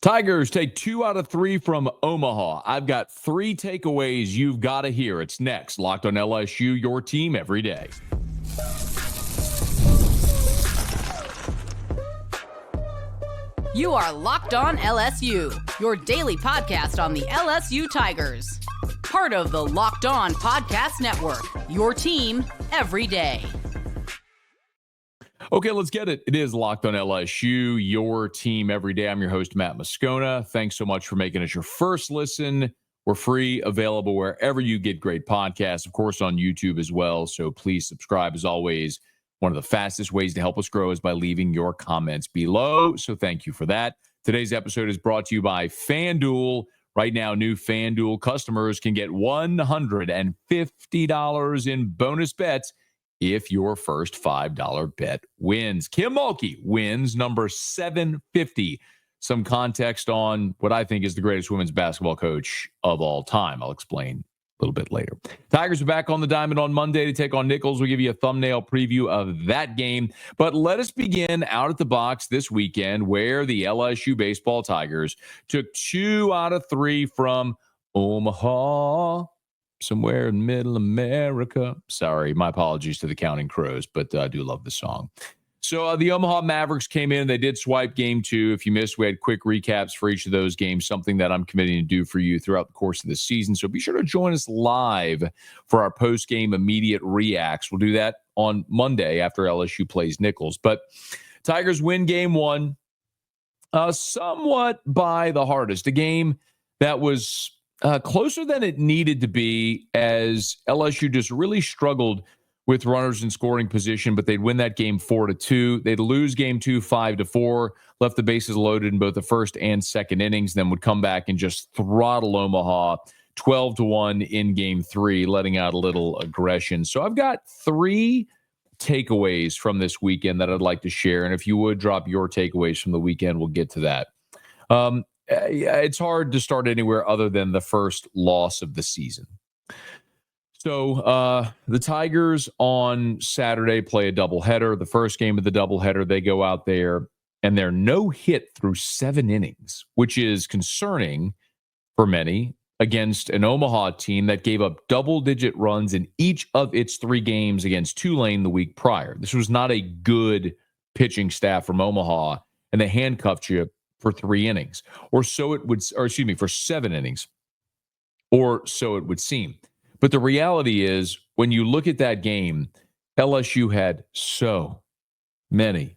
Tigers take 2 out of 3 from Omaha. I've got 3 takeaways you've got to hear. It's next. Locked on LSU, your team every day. You are Locked on LSU, your daily podcast on the LSU Tigers. Part of the Locked On Podcast Network, your team every day. Okay, let's get it. It is Locked on LSU, your team every day. I'm your host, Matt Moscona. Thanks so much for making us your first listen. We're free, available wherever you get great podcasts, of course, on YouTube as well. So please subscribe. As always, one of the fastest ways to help us grow is by leaving your comments below. So thank you for that. Today's episode is brought to you by FanDuel. Right now, new FanDuel customers can get $150 in bonus bets if your first $5 bet wins. Kim Mulkey wins number 750. Some context on what I think is the greatest women's basketball coach of all time. I'll explain a little bit later. Tigers are back on the diamond on Monday to take on Nicholls. We'll give you a thumbnail preview of that game. But let us begin out at the box this weekend, where the LSU baseball Tigers took 2 out of 3 from Omaha, somewhere in middle America. Sorry, my apologies to the Counting Crows, but I do love the song. So the Omaha Mavericks came in. They did swipe game 2. If you missed, we had quick recaps for each of those games, something that I'm committing to do for you throughout the course of the season. So be sure to join us live for our post-game immediate reacts. We'll do that on Monday after LSU plays Nicholls. But Tigers win game 1 somewhat by the hardest. A game that was closer than it needed to be, as LSU just really struggled with runners in scoring position, but they'd win that game 4-2. They'd lose game 2, 5-4, left the bases loaded in both the first and second innings, then would come back and just throttle Omaha 12-1 in game 3, letting out a little aggression. So I've got 3 takeaways from this weekend that I'd like to share. And if you would drop your takeaways from the weekend, we'll get to that. It's hard to start anywhere other than the first loss of the season. So the Tigers on Saturday play a doubleheader. The first game of the doubleheader, they go out there and they're no hit through 7 innings, which is concerning for many against an Omaha team that gave up double-digit runs in each of its 3 games against Tulane the week prior. This was not a good pitching staff from Omaha, and they handcuffed you for 3 innings, for 7 innings, or so it would seem. But the reality is, when you look at that game, LSU had so many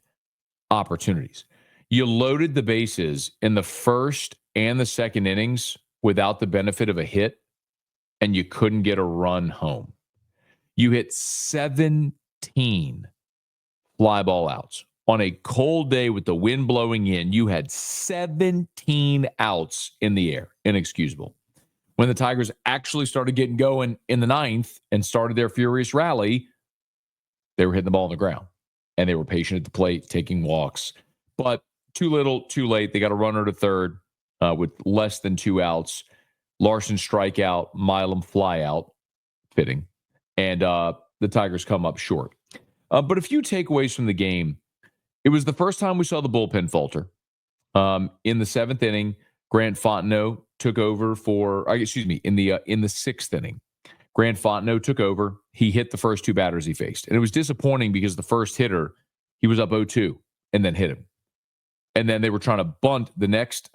opportunities. You loaded the bases in the first and the second innings without the benefit of a hit, and you couldn't get a run home. You hit 17 fly ball outs. On a cold day with the wind blowing in, you had 17 outs in the air. Inexcusable. When the Tigers actually started getting going in the 9th and started their furious rally, they were hitting the ball on the ground, and they were patient at the plate, taking walks. But too little, too late. They got a runner to third with less than 2 outs. Larson strikeout, Milam fly out, fitting. And the Tigers come up short. But a few takeaways from the game. It was the first time we saw the bullpen falter. In the 7th inning, Grant Fontenot took over in the 6th inning. Grant Fontenot took over. He hit the first 2 batters he faced. And it was disappointing because the first hitter, he was up 0-2 and then hit him. And then they were trying to bunt. The next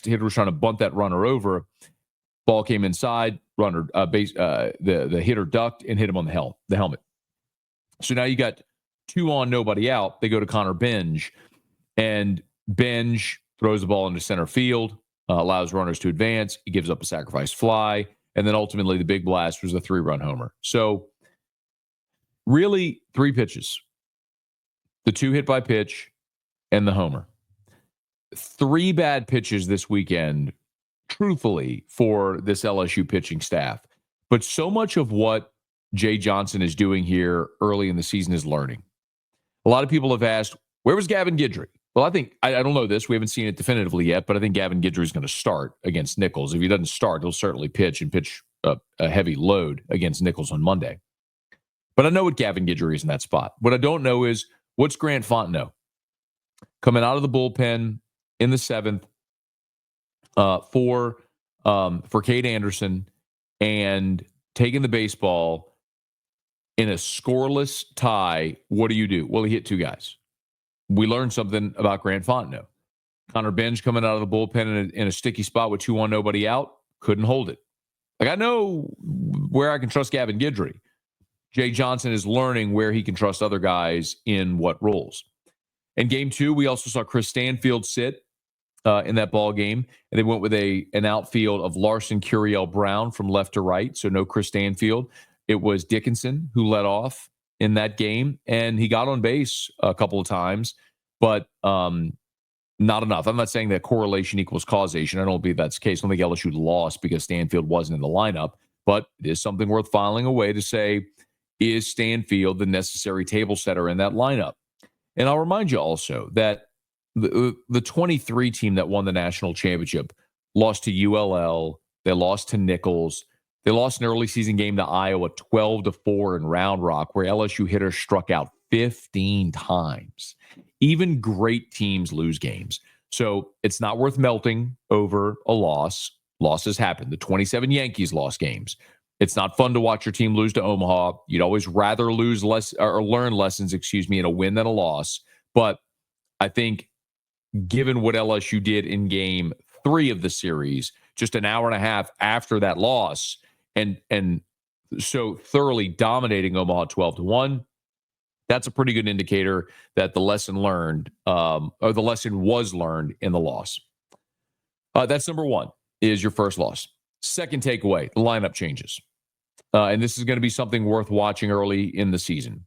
hitter was trying to bunt that runner over. Ball came inside. The hitter ducked and hit him on the helmet. So now you got 2 on, nobody out. They go to Connor Benj, and Benj throws the ball into center field. Allows runners to advance. He gives up a sacrifice fly. And then ultimately the big blast was a 3-run homer. So really 3 pitches. The 2 hit by pitch and the homer. 3 bad pitches this weekend, truthfully, for this LSU pitching staff. But so much of what Jay Johnson is doing here early in the season is learning. A lot of people have asked, where was Gavin Guidry? Well, I don't know this. We haven't seen it definitively yet, but I think Gavin Guidry is going to start against Nicholls. If he doesn't start, he'll certainly pitch a heavy load against Nicholls on Monday. But I know what Gavin Guidry is in that spot. What I don't know is, what's Grant Fontenot? Coming out of the bullpen in the 7th, for Cade Anderson and taking the baseball in a scoreless tie. What do? Well, he hit two guys. We learned something about Grant Fontenot. Connor Benj coming out of the bullpen in a sticky spot with 2-1, nobody out, couldn't hold it. Like, I know where I can trust Gavin Guidry. Jay Johnson is learning where he can trust other guys in what roles. In game two, we also saw Chris Stanfield sit in that ball game, and they went with an outfield of Larson, Curiel, Brown from left to right, so no Chris Stanfield. It was Dickinson who led off in that game, and he got on base a couple of times, but not enough. I'm not saying that correlation equals causation. I don't believe that's the case. I don't think LSU lost because Stanfield wasn't in the lineup, but it is something worth filing away to say, is Stanfield the necessary table setter in that lineup? And I'll remind you also that the 23 team that won the national championship lost to ULL. They lost to Nicholls. They lost an early season game to Iowa 12-4 in Round Rock, where LSU hitters struck out 15 times. Even great teams lose games. So it's not worth melting over a loss. Losses happen. The 27 Yankees lost games. It's not fun to watch your team lose to Omaha. You'd always rather lose less or learn lessons, in a win than a loss. But I think given what LSU did in game 3 of the series, just an hour and a half after that loss, and so thoroughly dominating Omaha 12-1, that's a pretty good indicator that the lesson learned, or the lesson was learned in the loss. That's number one, is your first loss. Second takeaway, the lineup changes. And this is going to be something worth watching early in the season.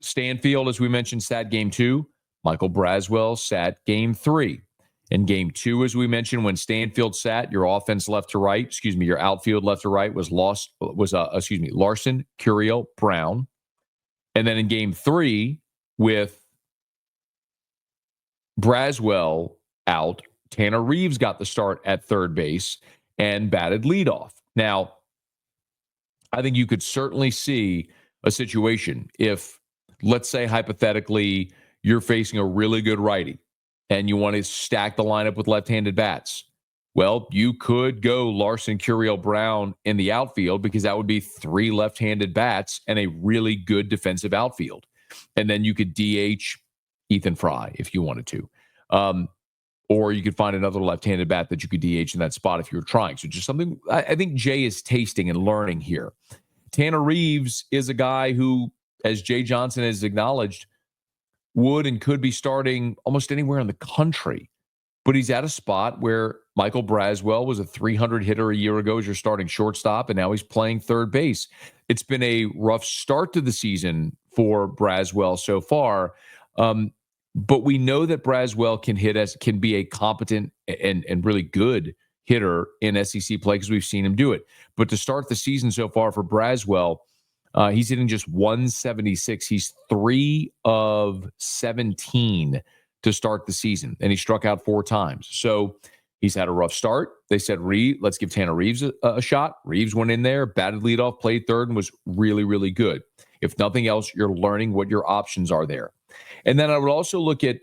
Stanfield, as we mentioned, sat game 2. Michael Braswell sat game 3. In game 2, as we mentioned, when Stanfield sat, your offense left to right, your outfield left to right was Larson, Curiel, Brown. And then in game 3, with Braswell out, Tanner Reeves got the start at third base and batted leadoff. Now, I think you could certainly see a situation if, let's say, hypothetically, you're facing a really good righty and you want to stack the lineup with left-handed bats. Well, you could go Larson, Curiel, Brown in the outfield, because that would be 3 left-handed bats and a really good defensive outfield. And then you could DH Ethan Fry if you wanted to. Or you could find another left-handed bat that you could DH in that spot if you were trying. So just something I think Jay is tasting and learning here. Tanner Reeves is a guy who, as Jay Johnson has acknowledged, would and could be starting almost anywhere in the country. But he's at a spot where Michael Braswell was a 300 hitter a year ago as your starting shortstop, and now he's playing third base. It's been a rough start to the season for Braswell so far. But we know that Braswell can be a competent and really good hitter in SEC play, because we've seen him do it. But to start the season so far for Braswell, he's hitting just 176. He's 3 of 17 to start the season, and he struck out 4 times. So he's had a rough start. They said, let's give Tanner Reeves a shot. Reeves went in there, batted leadoff, played third, and was really, really good. If nothing else, you're learning what your options are there. And then I would also look at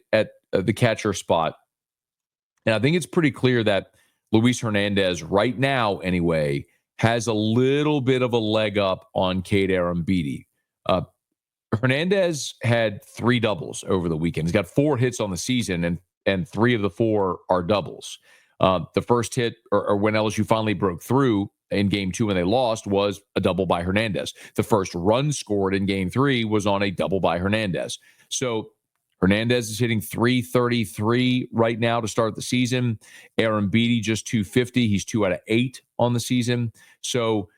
the catcher spot. And I think it's pretty clear that Luis Hernandez, right now anyway, has a little bit of a leg up on Cade Arambidi. Hernandez had 3 doubles over the weekend. He's got 4 hits on the season, and 3 of the 4 are doubles. The first hit, or when LSU finally broke through in game 2 when they lost, was a double by Hernandez. The first run scored in game 3 was on a double by Hernandez. So Hernandez is hitting 333 right now to start the season. Arambidi just 250. He's 2 out of 8 on the season. So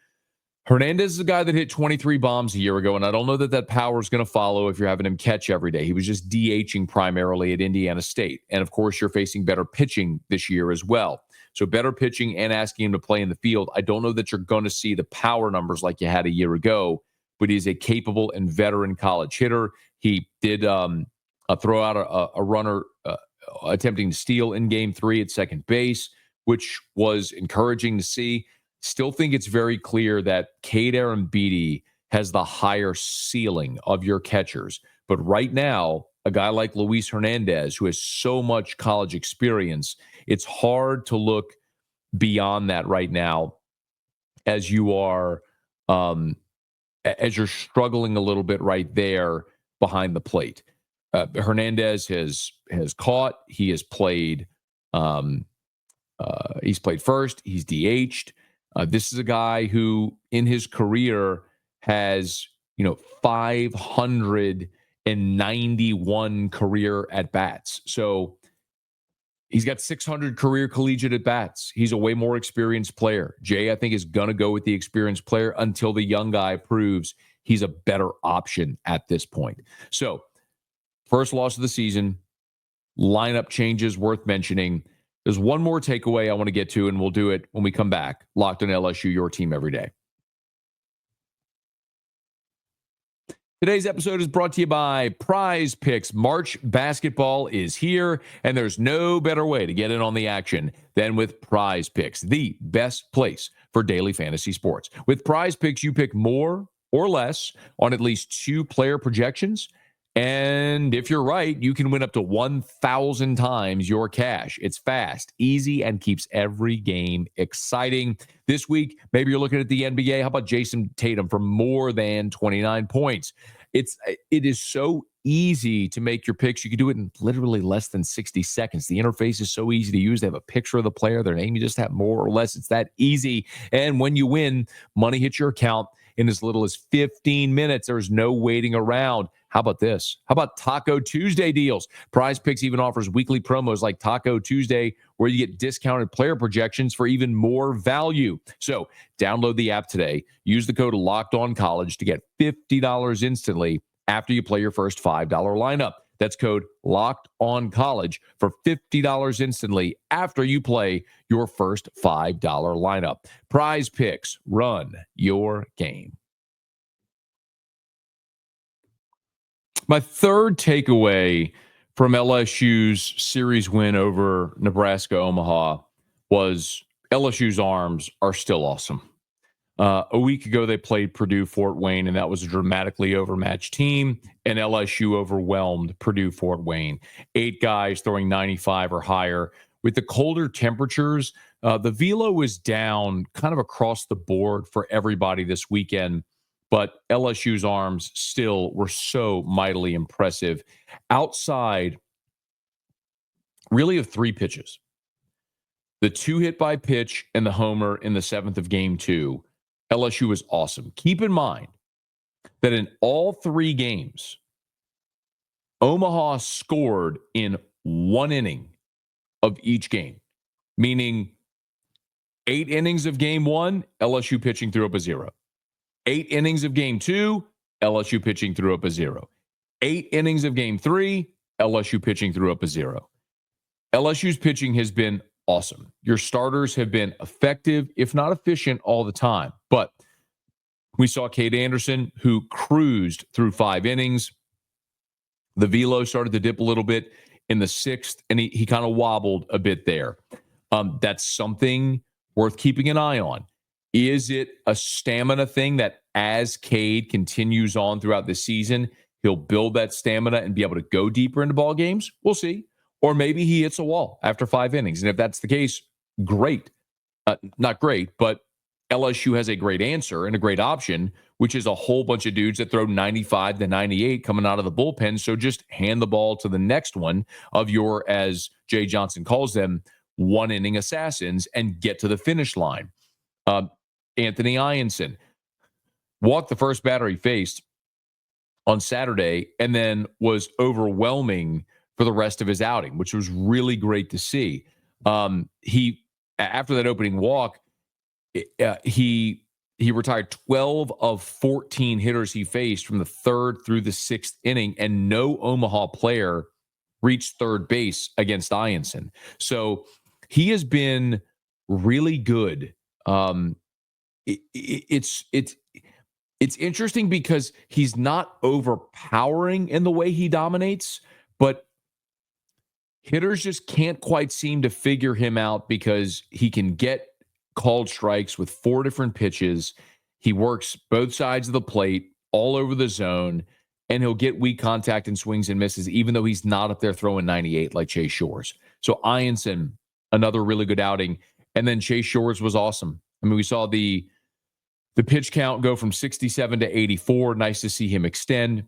Hernandez is a guy that hit 23 bombs a year ago, and I don't know that power is going to follow if you're having him catch every day. He was just DHing primarily at Indiana State. And, of course, you're facing better pitching this year as well. So better pitching and asking him to play in the field. I don't know that you're going to see the power numbers like you had a year ago, but he's a capable and veteran college hitter. He did throw out a runner attempting to steal in game 3 at second base, which was encouraging to see. Still think it's very clear that Cade Arambidi has the higher ceiling of your catchers. But right now, a guy like Luis Hernandez, who has so much college experience, it's hard to look beyond that right now as you are as you're struggling a little bit right there behind the plate. Hernandez has caught. He has played. He's played first. He's DH'd. This is a guy who, in his career, has 591 career at bats. So he's got 600 career collegiate at bats. He's a way more experienced player. Jay, I think, is going to go with the experienced player until the young guy proves he's a better option at this point. So, first loss of the season, lineup changes worth mentioning. There's one more takeaway I want to get to, and we'll do it when we come back. Locked on LSU, your team every day. Today's episode is brought to you by Prize Picks. March basketball is here, and there's no better way to get in on the action than with Prize Picks, the best place for daily fantasy sports. With Prize Picks, you pick more or less on at least 2 player projections, and if you're right, you can win up to 1,000 times your cash. It's fast, easy, and keeps every game exciting. This week, maybe you're looking at the NBA. How about Jason Tatum for more than 29 points? It is so easy to make your picks. You can do it in literally less than 60 seconds. The interface is so easy to use. They have a picture of the player, their name. You just have more or less. It's that easy. And when you win, money hits your account in as little as 15 minutes. There's no waiting around. How about this? How about Taco Tuesday deals? Prize Picks even offers weekly promos like Taco Tuesday, where you get discounted player projections for even more value. So download the app today. Use the code LOCKEDONCollege to get $50 instantly after you play your first $5 lineup. That's code LOCKEDONCollege for $50 instantly after you play your first $5 lineup. Prize Picks, run your game. My third takeaway from LSU's series win over Nebraska Omaha was LSU's arms are still awesome. A week ago, they played Purdue Fort Wayne, and that was a dramatically overmatched team, and LSU overwhelmed Purdue Fort Wayne. 8 guys throwing 95 or higher. With the colder temperatures, the velo was down kind of across the board for everybody this weekend, but LSU's arms still were so mightily impressive. Outside, really, of 3 pitches. The 2 hit by pitch and the homer in the 7th of game 2. LSU was awesome. Keep in mind that in all 3 games, Omaha scored in 1 inning of each game, meaning 8 innings of game 1, LSU pitching threw up a 0. 8 innings of game 2, LSU pitching threw up a 0. 8 innings of game 3, LSU pitching threw up a 0. LSU's pitching has been awesome. Your starters have been effective, if not efficient, all the time. But we saw Cade Anderson, who cruised through 5 innings. The velo started to dip a little bit in the 6th, and he kind of wobbled a bit there. That's something worth keeping an eye on. Is it a stamina thing that as Cade continues on throughout the season, he'll build that stamina and be able to go deeper into ball games? We'll see. Or maybe he hits a wall after 5 innings. And if that's the case, great. Not great, but LSU has a great answer and a great option, which is a whole bunch of dudes that throw 95 to 98 coming out of the bullpen. So just hand the ball to the next one of your, as Jay Johnson calls them, 1-inning assassins and get to the finish line. Anthony Ianson walked the first batter he faced on Saturday and then was overwhelming for the rest of his outing, which was really great to see. He, after that opening walk, he retired 12 of 14 hitters he faced from the 3rd through the 6th inning, and no Omaha player reached third base against Ianson. So he has been really good. It's interesting because he's not overpowering in the way he dominates, but hitters just can't quite seem to figure him out because he can get called strikes with 4 different pitches. He works both sides of the plate, all over the zone, and he'll get weak contact and swings and misses, even though he's not up there throwing 98 like Chase Shores. So Ianson, another really good outing. And then Chase Shores was awesome. I mean, we saw the pitch count go from 67 to 84. Nice to see him extend.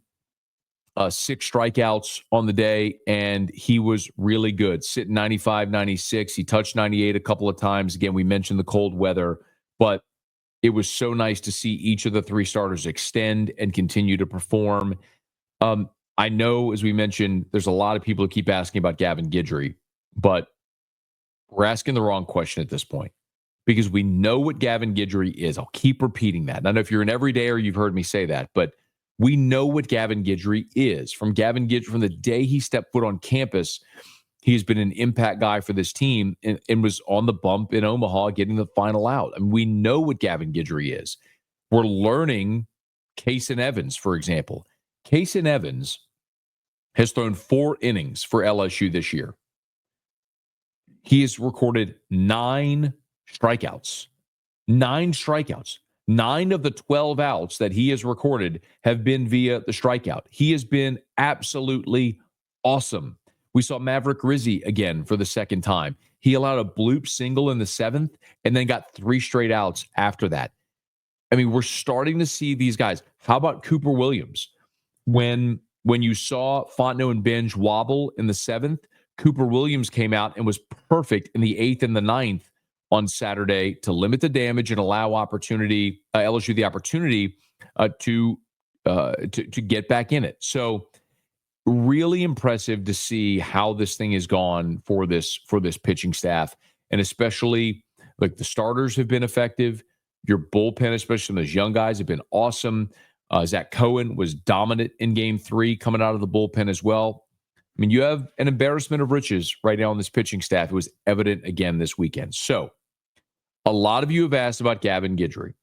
6 strikeouts on the day, and he was really good. Sitting 95, 96. He touched 98 a couple of times. Again, we mentioned the cold weather, but it was so nice to see each of the 3 starters extend and continue to perform. I know, as we mentioned, there's a lot of people who keep asking about Gavin Guidry, but we're asking the wrong question at this point because we know what Gavin Guidry is. I'll keep repeating that. And I don't know if you're an everydayer, you've heard me say that, but we know what Gavin Guidry is. From Gavin Guidry, from the day he stepped foot on campus, he's been an impact guy for this team and was on the bump in Omaha getting the final out. I mean, we know what Gavin Guidry is. We're learning Kason Evans, for example. Kason Evans has thrown 4 innings for LSU this year. He has recorded 9 strikeouts. 9 strikeouts. 9 of the 12 outs that he has recorded have been via the strikeout. He has been absolutely awesome. We saw Maverick Rizzi again for the second time. He allowed a bloop single in the 7th and then got 3 straight outs after that. I mean, we're starting to see these guys. How about Cooper Williams? When you saw Fontenot and Benj wobble in the 7th, Cooper Williams came out and was perfect in the 8th and the 9th on Saturday to limit the damage and allow LSU the opportunity to get back in it. So really impressive to see how this thing has gone for this pitching staff, and especially like the starters have been effective. Your bullpen, especially those young guys, have been awesome. Zach Cohen was dominant in Game 3 coming out of the bullpen as well. I mean, you have an embarrassment of riches right now on this pitching staff. It was evident again this weekend. So a lot of you have asked about Gavin Guidry.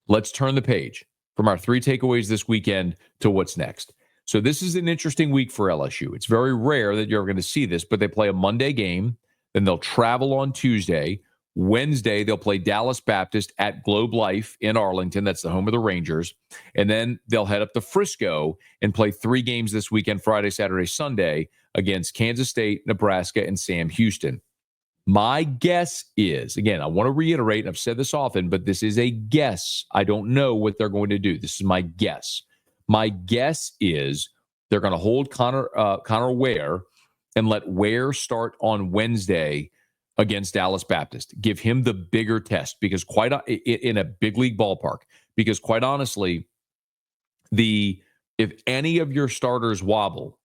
Let's turn the page from our 3 takeaways this weekend to what's next. So this is an interesting week for LSU. It's very rare that you're going to see this, but they play a Monday game. Then they'll travel on Tuesday. Wednesday, they'll play Dallas Baptist at Globe Life in Arlington. That's the home of the Rangers. And then they'll head up to Frisco and play 3 games this weekend, Friday, Saturday, Sunday, against Kansas State, Nebraska, and Sam Houston. My guess is, again, I want to reiterate, and I've said this often, but this is a guess. I don't know what they're going to do. This is my guess. My guess is they're going to hold Connor Ware and let Ware start on Wednesday against Dallas Baptist. Give him the bigger test because in a big league ballpark, because quite honestly, if any of your starters wobble,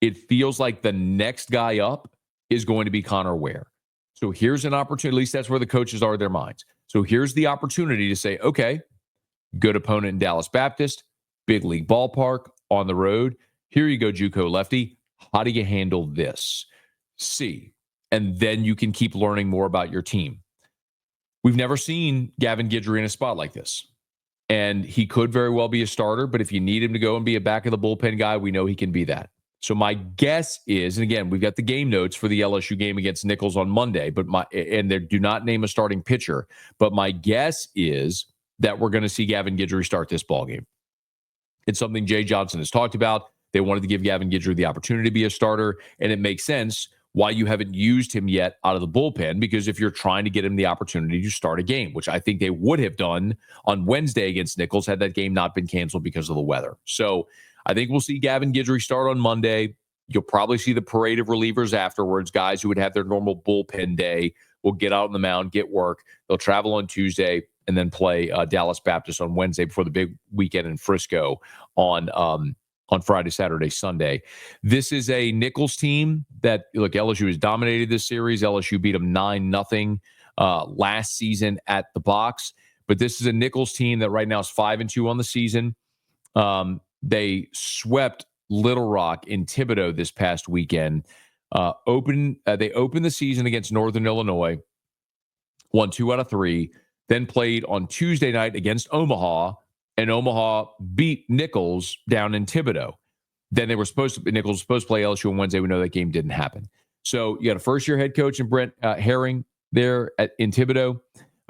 it feels like the next guy up is going to be Connor Ware. So here's an opportunity, at least that's where the coaches are in their minds. So here's the opportunity to say, okay, good opponent in Dallas Baptist, big league ballpark, on the road. Here you go, JUCO lefty. How do you handle this? See. And then you can keep learning more about your team. We've never seen Gavin Guidry in a spot like this. And he could very well be a starter, but if you need him to go and be a back of the bullpen guy, we know he can be that. So my guess is, and again, we've got the game notes for the LSU game against Nicholls on Monday, and they do not name a starting pitcher. But my guess is that we're going to see Gavin Guidry start this ballgame. It's something Jay Johnson has talked about. They wanted to give Gavin Guidry the opportunity to be a starter, and it makes sense why you haven't used him yet out of the bullpen, because if you're trying to get him the opportunity to start a game, which I think they would have done on Wednesday against Nicholls had that game not been canceled because of the weather. So I think we'll see Gavin Guidry start on Monday. You'll probably see the parade of relievers afterwards. Guys who would have their normal bullpen day will get out on the mound, get work. They'll travel on Tuesday and then play Dallas Baptist on Wednesday before the big weekend in Frisco on Friday, Saturday, Sunday. This is a Nicholls team that, look, LSU has dominated this series. LSU beat them 9-0 last season at the box. But this is a Nicholls team that right now is 5-2 on the season. They swept Little Rock in Thibodaux this past weekend. They opened the season against Northern Illinois, won 2 out of 3, then played on Tuesday night against Omaha, and Omaha beat Nicholls down in Thibodaux. Then Nicholls was supposed to play LSU on Wednesday. We know that game didn't happen. So you got a first-year head coach in Brent Herring there in Thibodaux,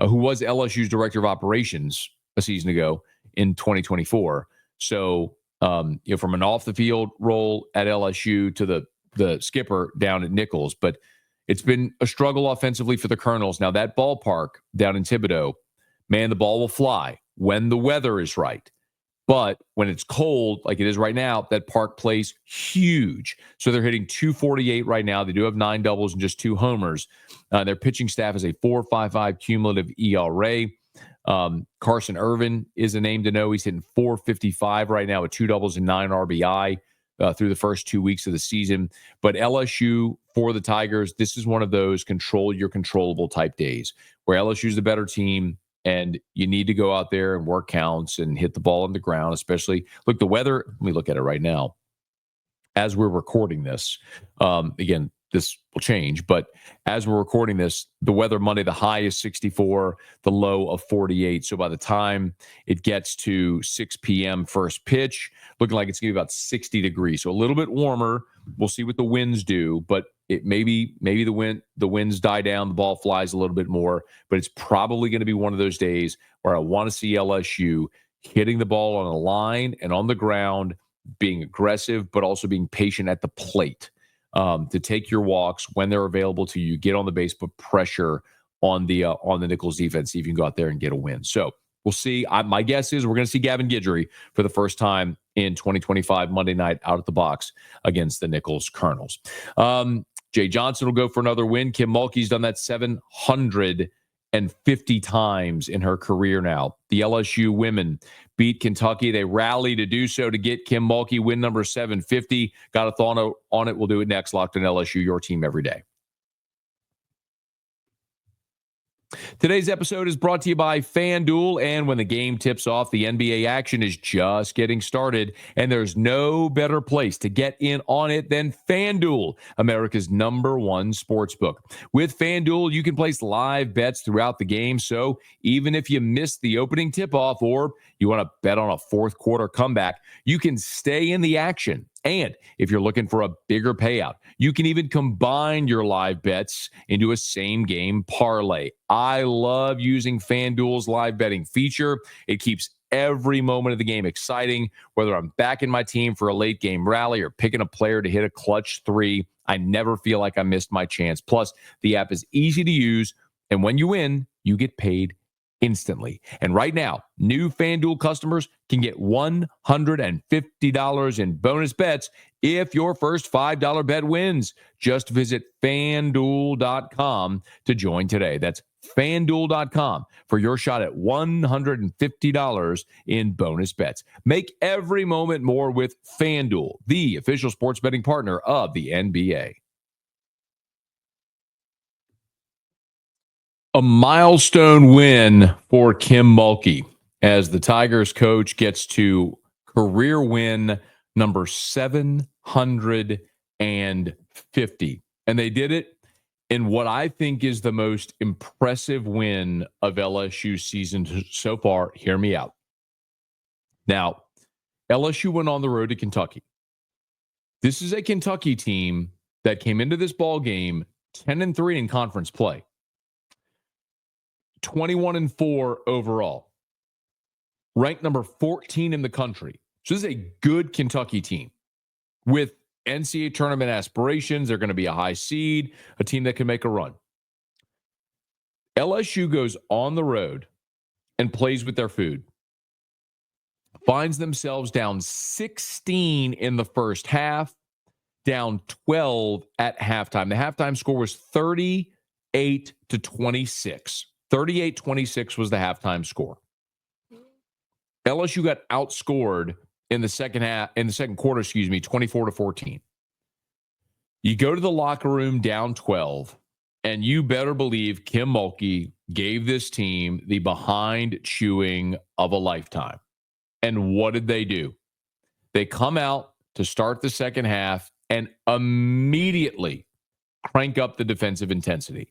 who was LSU's director of operations a season ago in 2024. So from an off the field role at LSU to the skipper down at Nicholls. But it's been a struggle offensively for the Colonels. Now, that ballpark down in Thibodaux, man, the ball will fly when the weather is right. But when it's cold, like it is right now, that park plays huge. So they're hitting 248 right now. They do have 9 doubles and just 2 homers. Their pitching staff is a 4.55 cumulative ERA. Carson Irvin is a name to know. He's hitting 455 right now with 2 doubles and 9 RBI through the first 2 weeks of the season. But LSU for the Tigers, this is one of those control your controllable type days where LSU is the better team. And you need to go out there and work counts and hit the ball on the ground, especially. Look, the weather, let me look at it right now. As we're recording this, again, this will change, but as we're recording this, the weather Monday, the high is 64, the low of 48. So by the time it gets to 6 p.m. first pitch, looking like it's going to be about 60 degrees. So a little bit warmer. We'll see what the winds do, but it maybe the winds die down, the ball flies a little bit more, but it's probably going to be one of those days where I want to see LSU hitting the ball on a line and on the ground, being aggressive, but also being patient at the plate. To take your walks when they're available to you, get on the base, put pressure on the Nicholls defense, see if you can go out there and get a win. So we'll see. My guess is we're going to see Gavin Guidry for the first time in 2025 Monday night out at the box against the Nicholls Colonels. Jay Johnson will go for another win. Kim Mulkey's done that 750 times in her career now. The LSU women beat Kentucky. They rally to do so to get Kim Mulkey win number 750. Got a thought on it. We'll do it next. Locked on LSU, your team every day. Today's episode is brought to you by FanDuel, and when the game tips off, the NBA action is just getting started, and there's no better place to get in on it than FanDuel, America's #1 sportsbook. With FanDuel, you can place live bets throughout the game, so even if you missed the opening tip-off or you want to bet on a fourth quarter comeback, you can stay in the action. And if you're looking for a bigger payout, you can even combine your live bets into a same-game parlay. I love using FanDuel's live betting feature. It keeps every moment of the game exciting, whether I'm backing my team for a late-game rally or picking a player to hit a clutch 3. I never feel like I missed my chance. Plus, the app is easy to use, and when you win, you get paid instantly. And right now, new FanDuel customers can get $150 in bonus bets if your first $5 bet wins. Just visit FanDuel.com to join today. That's FanDuel.com for your shot at $150 in bonus bets. Make every moment more with FanDuel, the official sports betting partner of the NBA. A milestone win for Kim Mulkey as the Tigers coach gets to career win number 750. And they did it in what I think is the most impressive win of LSU season so far. Hear me out. Now, LSU went on the road to Kentucky. This is a Kentucky team that came into this ball game 10-3 in conference play. 21-4 overall, ranked number 14 in the country. So this is a good Kentucky team with NCAA tournament aspirations. They're going to be a high seed, a team that can make a run. LSU goes on the road and plays with their food. Finds themselves down 16 in the first half, down 12 at halftime. The halftime score was 38-26. 38-26 was the halftime score. LSU got outscored in the second quarter, 24-14. You go to the locker room down 12, and you better believe Kim Mulkey gave this team the behind chewing of a lifetime. And what did they do? They come out to start the second half and immediately crank up the defensive intensity.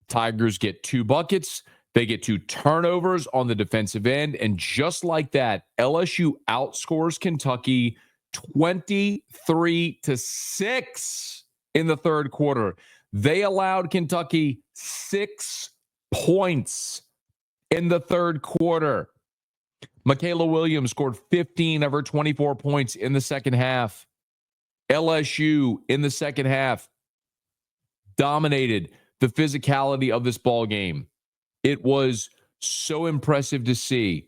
Tigers get 2 buckets. They get 2 turnovers on the defensive end. And just like that, LSU outscores Kentucky 23-6 in the third quarter. They allowed Kentucky 6 points in the third quarter. Michaela Williams scored 15 of her 24 points in the second half. LSU in the second half dominated the physicality of this ball game. It was so impressive to see.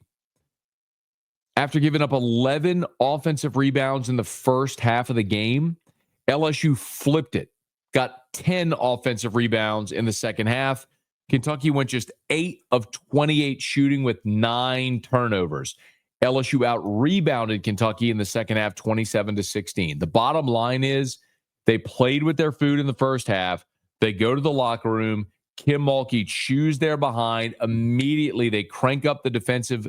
After giving up 11 offensive rebounds in the first half of the game, LSU flipped it, got 10 offensive rebounds in the second half. Kentucky went just 8 of 28 shooting with 9 turnovers. LSU out-rebounded Kentucky in the second half 27-16. The bottom line is they played with their food in the first half. They go to the locker room. Kim Mulkey chews their behind. Immediately, they crank up the defensive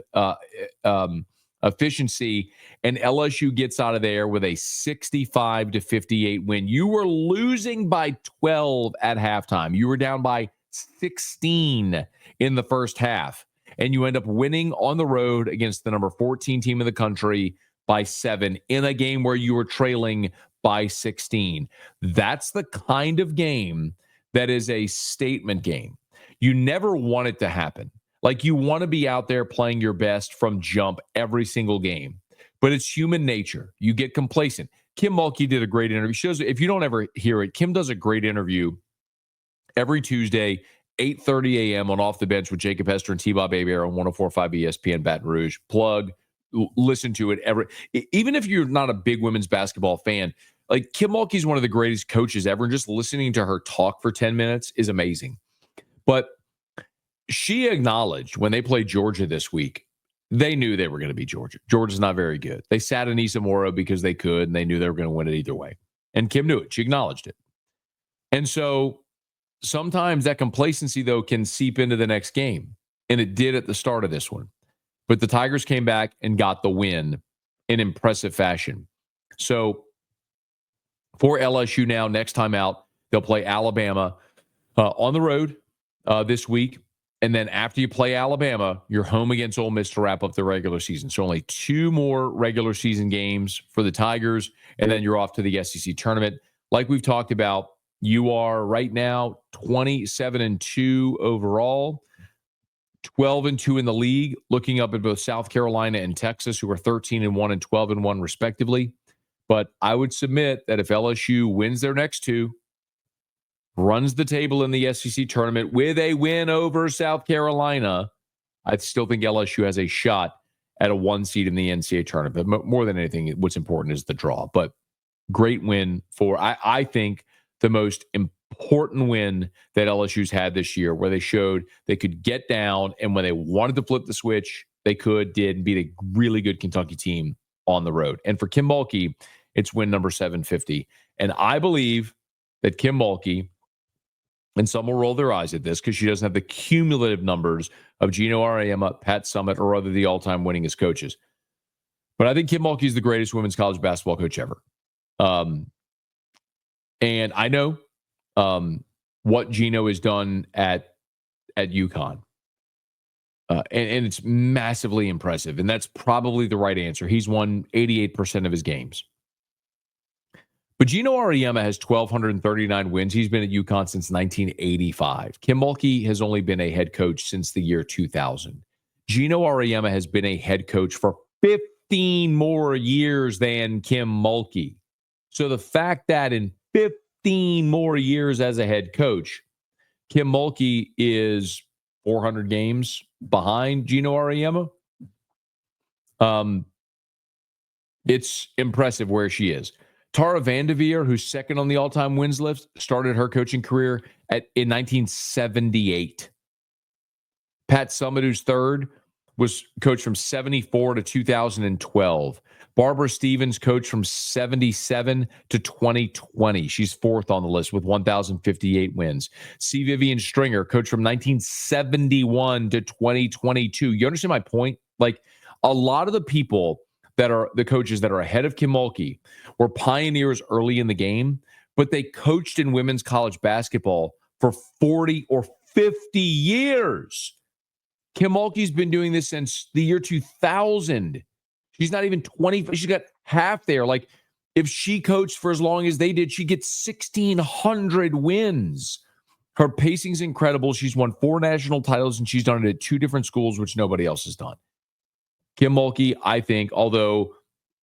efficiency, and LSU gets out of there with a 65-58 win. You were losing by 12 at halftime. You were down by 16 in the first half, and you end up winning on the road against the number 14 team in the country by 7 in a game where you were trailing by 16. That's the kind of game that is a statement game. You never want it to happen. Like, you want to be out there playing your best from jump every single game, but it's human nature. You get complacent. Kim Mulkey did a great interview. Shows, if you don't ever hear it, Kim does a great interview every Tuesday, 8:30 a.m. on Off the Bench with Jacob Hester and T-Bob Abier on 104.5 ESPN Baton Rouge. Plug, listen to it even if you're not a big women's basketball fan. Like, Kim Mulkey is one of the greatest coaches ever, and just listening to her talk for 10 minutes is amazing. But she acknowledged when they played Georgia this week, they knew they were going to beat Georgia. Georgia's not very good. They sat Anissa Mora because they could, and they knew they were going to win it either way. And Kim knew it. She acknowledged it. And so sometimes that complacency, though, can seep into the next game. And it did at the start of this one. But the Tigers came back and got the win in impressive fashion. So for LSU now, next time out, they'll play Alabama on the road this week. And then after you play Alabama, you're home against Ole Miss to wrap up the regular season. So only 2 more regular season games for the Tigers, and then you're off to the SEC tournament. Like we've talked about, you are right now 27-2 overall, 12-2 in the league, looking up at both South Carolina and Texas, who are 13-1 and 12-1 respectively. But I would submit that if LSU wins their next 2, runs the table in the SEC tournament with a win over South Carolina, I still think LSU has a shot at a 1 seed in the NCAA tournament. But more than anything, what's important is the draw. But great win for, I think, the most important win that LSU's had this year, where they showed they could get down, and when they wanted to flip the switch, they did, and beat a really good Kentucky team on the road. And for Kim Mulkey, it's win number 750. And I believe that Kim Mulkey, and some will roll their eyes at this because she doesn't have the cumulative numbers of Gino Auriemma, Pat Summitt, or other the all-time winningest coaches. But I think Kim Mulkey is the greatest women's college basketball coach ever. And I know what Gino has done at UConn. And it's massively impressive. And that's probably the right answer. He's won 88% of his games. But Gino Auriemma has 1,239 wins. He's been at UConn since 1985. Kim Mulkey has only been a head coach since the year 2000. Gino Auriemma has been a head coach for 15 more years than Kim Mulkey. So the fact that in 15 more years as a head coach, Kim Mulkey is 400 games behind Gino Auriemma, it's impressive where she is. Tara Vanderveer, who's second on the all-time wins list, started her coaching career in 1978. Pat Summitt, who's third, was coached from 74 to 2012. Barbara Stevens coached from 77 to 2020. She's fourth on the list with 1,058 wins. C. Vivian Stringer coached from 1971 to 2022. You understand my point? Like, a lot of the people that are the coaches that are ahead of Kim Mulkey were pioneers early in the game, but they coached in women's college basketball for 40 or 50 years. Kim Mulkey's been doing this since the year 2000. She's not even 20. She's got half there. Like, if she coached for as long as they did, she gets 1,600 wins. Her pacing's incredible. She's won 4 national titles, and she's done it at 2 different schools, which nobody else has done. Kim Mulkey, I think, although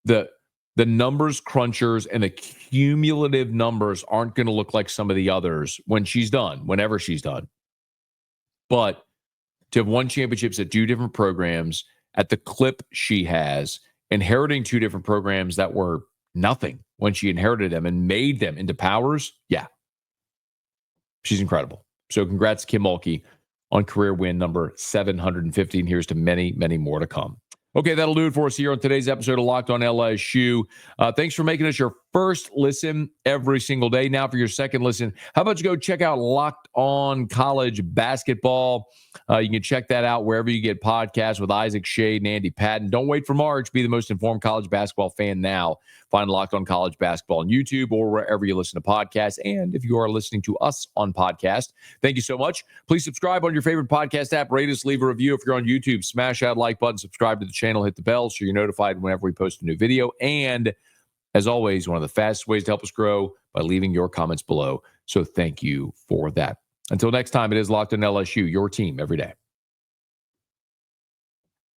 the numbers crunchers and the cumulative numbers aren't going to look like some of the others when she's done, whenever she's done. But to have won championships at 2 different programs at the clip she has, inheriting 2 different programs that were nothing when she inherited them and made them into powers, yeah. She's incredible. So congrats, Kim Mulkey, on career win number 750. And here's to many, many more to come. Okay, that'll do it for us here on today's episode of Locked on LSU. Thanks for making us your first listen every single day. Now for your second listen, how about you go check out Locked on College Basketball? You can check that out wherever you get podcasts with Isaac Shade and Andy Patton. Don't wait for March. Be the most informed college basketball fan now. Find Locked on College Basketball on YouTube or wherever you listen to podcasts. And if you are listening to us on podcast, thank you so much. Please subscribe on your favorite podcast app. Rate us, leave a review. If you're on YouTube, smash that like button, subscribe to the channel, hit the bell so you're notified whenever we post a new video. And as always, one of the fastest ways to help us grow by leaving your comments below. So thank you for that. Until next time, it is Locked on LSU, your team every day.